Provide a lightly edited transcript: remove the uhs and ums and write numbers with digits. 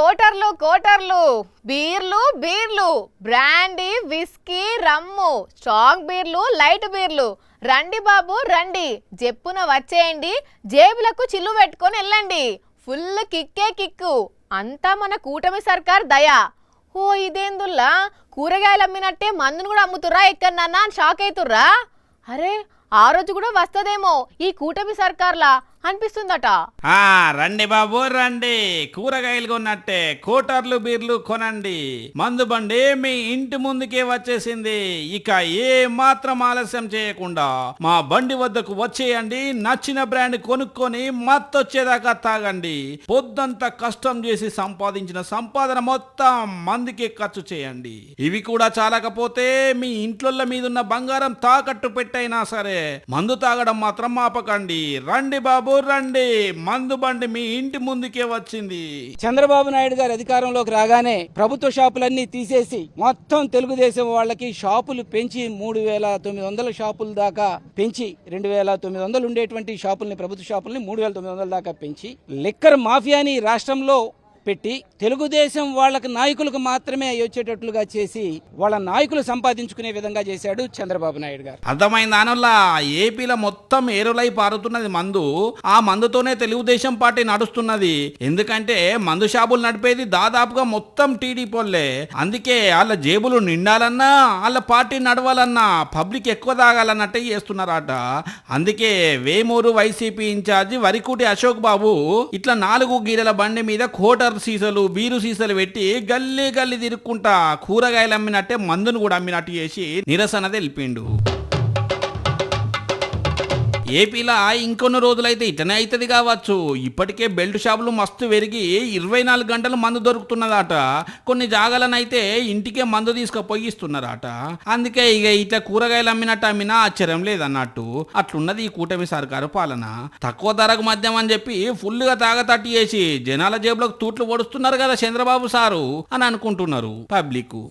కోటర్లు కోటర్లు బీర్లు బీర్లు brandy whisky రమ్ము strong బీర్లు లైట్ బీర్లు రండి బాబు రండి జెప్పున వచ్చేయండి జేబులకు చిల్లు పెట్టుకొని వెళ్ళండి ఫుల్ కిక్కే కిక్కు అంతా మన కూటమి సర్కార్ దయ ఓ ఇదేందుల్లా కూరగాయలు అమ్మినట్టే మందును కూడా అమ్ముతుర్రా ఎక్కడన్నా అని షాక్ అవుతుర్రా అరే ఆ రోజు కూడా వస్తదేమో ఈ కూటమి సర్కార్లా అనిపిస్తుందట రండి బాబు రండి కూరగాయలు కొన్నట్టే కోటర్లు బీర్లు కొనండి మందు బండి మీ ఇంటి ముందుకే వచ్చేసింది ఇక ఏ మాత్రం ఆలస్యం చేయకుండా మా బండి వద్దకు వచ్చేయండి నచ్చిన బ్రాండ్ కొనుక్కొని మత్తొచ్చేదాకా తాగండి పొద్దంతా కష్టం చేసి సంపాదించిన సంపాదన మొత్తం మందుకే ఖర్చు చేయండి ఇవి కూడా చాలకపోతే మీ ఇంట్లోళ్ళ మీదున్న బంగారం తాకట్టు పెట్టైనా సరే మందు తాగడం మాత్రం ఆపకండి రండి బాబు రండి మందు బండి మీ ఇంటి ముందుకే వచ్చింది. చంద్రబాబు నాయుడు గారు అధికారంలోకి రాగానే ప్రభుత్వ షాపులన్నీ తీసేసి మొత్తం తెలుగుదేశం వాళ్ళకి షాపులు పెంచి 3,900 షాపుల దాకా పెంచి 2,900 ఉండేటువంటి షాపుల్ని ప్రభుత్వ షాపుల్ని 3,900 దాకా పెంచి లిక్కర్ మాఫియాని రాష్ట్రంలో పెట్టి తెలుగుదేశం వాళ్ళకి నాయకులకు మాత్రమే వచ్చేటట్లుగా చేసి వాళ్ళ నాయకులు సంపాదించుకునే విధంగా చేశాడు చంద్రబాబు నాయుడు గారు. అర్థమైంది దానివల్ల ఏపీలో మొత్తం ఏరులై పారుతున్నది మందు. ఆ మందుతోనే తెలుగుదేశం పార్టీ నడుస్తున్నది. ఎందుకంటే మందు షాపులు నడిపేది దాదాపుగా మొత్తం టీడీపీలే. అందుకే వాళ్ళ జేబులు నిండాలన్నా వాళ్ళ పార్టీ నడవాలన్నా పబ్లిక్ ఎక్కువ తాగాలన్నట్టే చేస్తున్నారట. అందుకే వేమూరు వైసీపీ ఇన్ఛార్జి వరికుటి అశోక్ బాబు ఇట్లా 4 గీరల బండి మీద కోటర్ సీసాలు బీరు సీసాలు పెట్టి గల్లీ గల్లీ తిరుక్కుంటా కూరగాయలు అమ్మినట్టే మందును కూడా అమ్మినట్టు చేసి నిరసన తెలిపిండు. ఏపీలో ఇంకొన్ని రోజులైతే ఇటనే అవుతుంది కావచ్చు. ఇప్పటికే బెల్ట్ షాపులు మస్తు పెరిగి 24 గంటలు మందు దొరుకుతున్నదట. కొన్ని జాగాలనైతే ఇంటికే మందు తీసుకుపోయి ఇస్తున్నారట. అందుకే ఇక ఇట్లా కూరగాయలు అమ్మినట్టు అమ్మినా ఆశ్చర్యం లేదన్నట్టు అట్లున్నది ఈ కూటమి సర్కారు పాలన. తక్కువ ధరకు మద్యం అని చెప్పి ఫుల్గా తాగతట్టి చేసి జనాల జేబులకు తూట్లు పొడుస్తున్నారు కదా చంద్రబాబు సారు అని అనుకుంటున్నారు పబ్లిక్.